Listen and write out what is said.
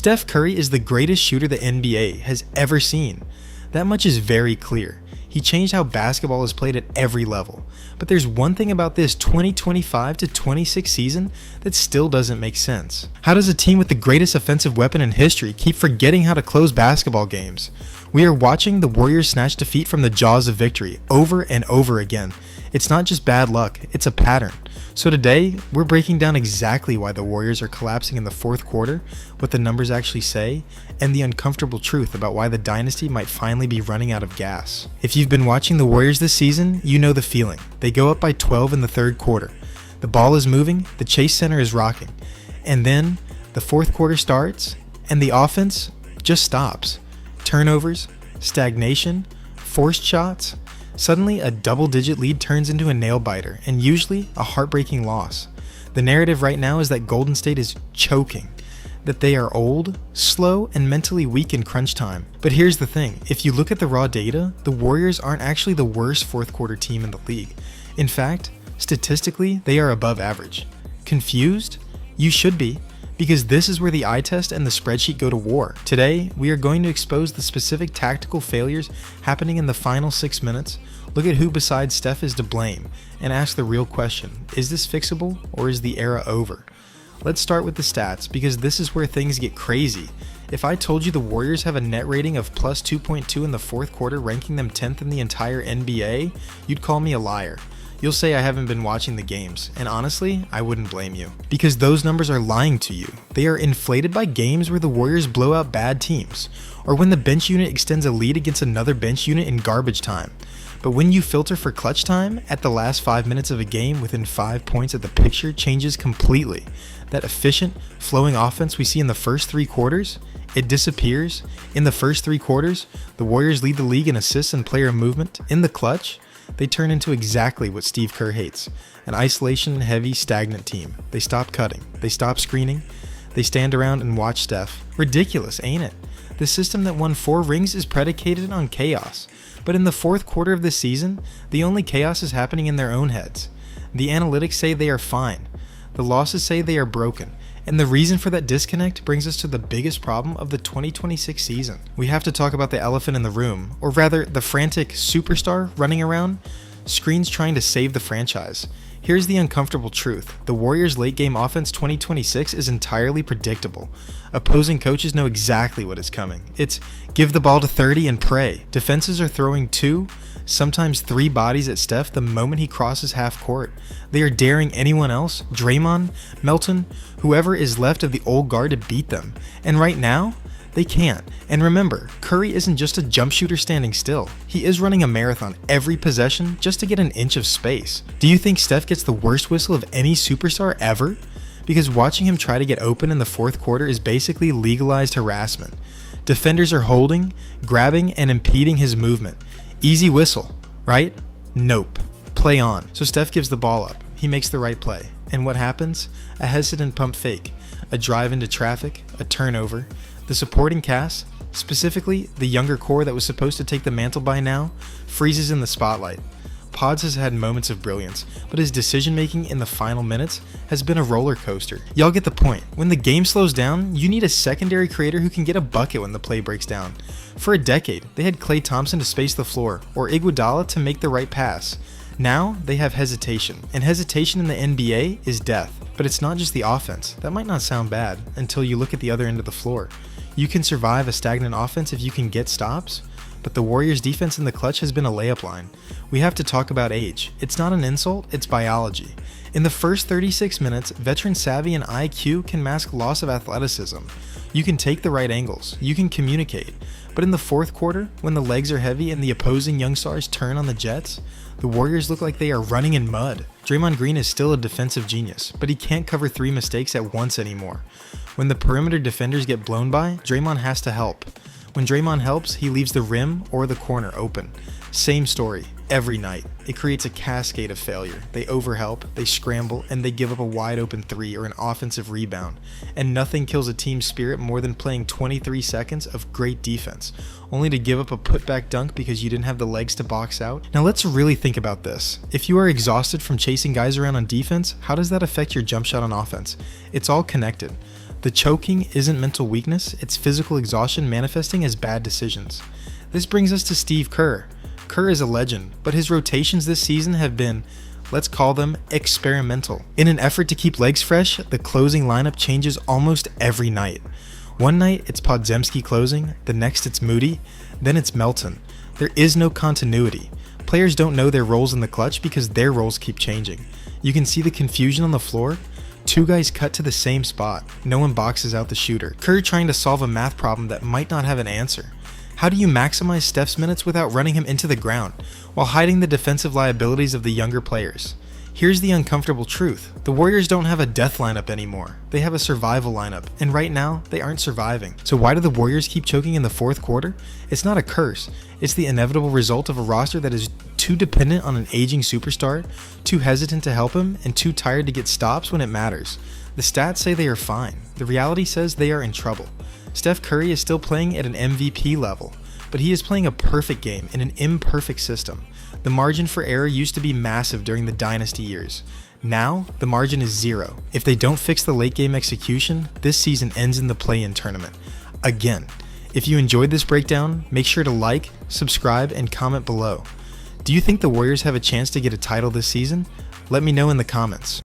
Steph Curry is the greatest shooter the NBA has ever seen. That much is very clear. He changed how basketball is played at every level. But there's one thing about this 2025 to 26 season that still doesn't make sense. How does a team with the greatest offensive weapon in history keep forgetting how to close basketball games? We are watching the Warriors snatch defeat from the jaws of victory over and over again. It's not just bad luck, it's a pattern. So today, we're breaking down exactly why the Warriors are collapsing in the fourth quarter, what the numbers actually say, and the uncomfortable truth about why the dynasty might finally be running out of gas. If you've been watching the Warriors this season, you know the feeling. They go up by 12 in the third quarter. The ball is moving, the Chase Center is rocking. And then, the fourth quarter starts, and the offense just stops. Turnovers, stagnation, forced shots. Suddenly, a double-digit lead turns into a nail-biter, and usually a heartbreaking loss. The narrative right now is that Golden State is choking, that they are old, slow, and mentally weak in crunch time. But here's the thing, if you look at the raw data, the Warriors aren't actually the worst fourth-quarter team in the league. In fact, statistically, they are above average. Confused? You should be, because this is where the eye test and the spreadsheet go to war. Today, we are going to expose the specific tactical failures happening in the final 6 minutes, look at who besides Steph is to blame, and ask the real question, is this fixable or is the era over? Let's start with the stats, because this is where things get crazy. If I told you the Warriors have a net rating of plus 2.2 in the fourth quarter, ranking them 10th in the entire NBA, you'd call me a liar. You'll say I haven't been watching the games, and honestly, I wouldn't blame you. Because those numbers are lying to you. They are inflated by games where the Warriors blow out bad teams, or when the bench unit extends a lead against another bench unit in garbage time. But when you filter for clutch time, at the last 5 minutes of a game within 5 points of the picture changes completely. That efficient, flowing offense we see in the first 3 quarters, it disappears. In the first 3 quarters, the Warriors lead the league in assists and player movement. In the clutch, they turn into exactly what Steve Kerr hates, an isolation-heavy, stagnant team. They stop cutting, they stop screening, they stand around and watch Steph. Ridiculous, ain't it? The system that won 4 rings is predicated on chaos. But in the fourth quarter of this season, the only chaos is happening in their own heads. The analytics say they are fine. The losses say they are broken. And the reason for that disconnect brings us to the biggest problem of the 2026 season. We have to talk about the elephant in the room, or rather, the frantic superstar running around, screens trying to save the franchise. Here's the uncomfortable truth. The Warriors' late-game offense 2026 is entirely predictable. Opposing coaches know exactly what is coming. It's give the ball to 30 and pray. Defenses are throwing 2, sometimes 3 bodies at Steph the moment he crosses half court. They are daring anyone else, Draymond, Melton, whoever is left of the old guard to beat them. And right now, they can't. And remember, Curry isn't just a jump shooter standing still. He is running a marathon every possession just to get an inch of space. Do you think Steph gets the worst whistle of any superstar ever? Because watching him try to get open in the fourth quarter is basically legalized harassment. Defenders are holding, grabbing, and impeding his movement. Easy whistle, right? Nope. Play on. So Steph gives the ball up. He makes the right play. And what happens? A hesitant pump fake, a drive into traffic, a turnover. The supporting cast, specifically the younger core that was supposed to take the mantle by now, freezes in the spotlight. Pods has had moments of brilliance, but his decision-making in the final minutes has been a roller coaster. Y'all get the point. When the game slows down, you need a secondary creator who can get a bucket when the play breaks down. For a decade, they had Klay Thompson to space the floor, or Iguodala to make the right pass. Now, they have hesitation, and hesitation in the NBA is death. But it's not just the offense. That might not sound bad until you look at the other end of the floor. You can survive a stagnant offense if you can get stops, but the Warriors' defense in the clutch has been a layup line. We have to talk about age. It's not an insult, it's biology. In the first 36 minutes, veteran savvy and IQ can mask loss of athleticism. You can take the right angles, you can communicate, but in the fourth quarter, when the legs are heavy and the opposing young stars turn on the Jets, the Warriors look like they are running in mud. Draymond Green is still a defensive genius, but he can't cover 3 mistakes at once anymore. When the perimeter defenders get blown by, Draymond has to help. When Draymond helps, he leaves the rim or the corner open. Same story, every night. It creates a cascade of failure. They overhelp, they scramble, and they give up a wide open 3 or an offensive rebound. And nothing kills a team's spirit more than playing 23 seconds of great defense, only to give up a putback dunk because you didn't have the legs to box out. Now let's really think about this. If you are exhausted from chasing guys around on defense, how does that affect your jump shot on offense? It's all connected. The choking isn't mental weakness, it's physical exhaustion manifesting as bad decisions. This brings us to Steve Kerr. Kerr is a legend, but his rotations this season have been, let's call them, experimental. In an effort to keep legs fresh, the closing lineup changes almost every night. One night it's Podziemski closing, the next it's Moody, then it's Melton. There is no continuity. Players don't know their roles in the clutch because their roles keep changing. You can see the confusion on the floor. Two guys cut to the same spot. No one boxes out the shooter. Kerr trying to solve a math problem that might not have an answer. How do you maximize Steph's minutes without running him into the ground, while hiding the defensive liabilities of the younger players? Here's the uncomfortable truth. The Warriors don't have a death lineup anymore. They have a survival lineup, and right now, they aren't surviving. So why do the Warriors keep choking in the fourth quarter? It's not a curse. It's the inevitable result of a roster that is too dependent on an aging superstar, too hesitant to help him, and too tired to get stops when it matters. The stats say they are fine. The reality says they are in trouble. Steph Curry is still playing at an MVP level, but he is playing a perfect game in an imperfect system. The margin for error used to be massive during the dynasty years. Now, the margin is zero. If they don't fix the late game execution, this season ends in the play-in tournament. Again, if you enjoyed this breakdown, make sure to like, subscribe, and comment below. Do you think the Warriors have a chance to get a title this season? Let me know in the comments.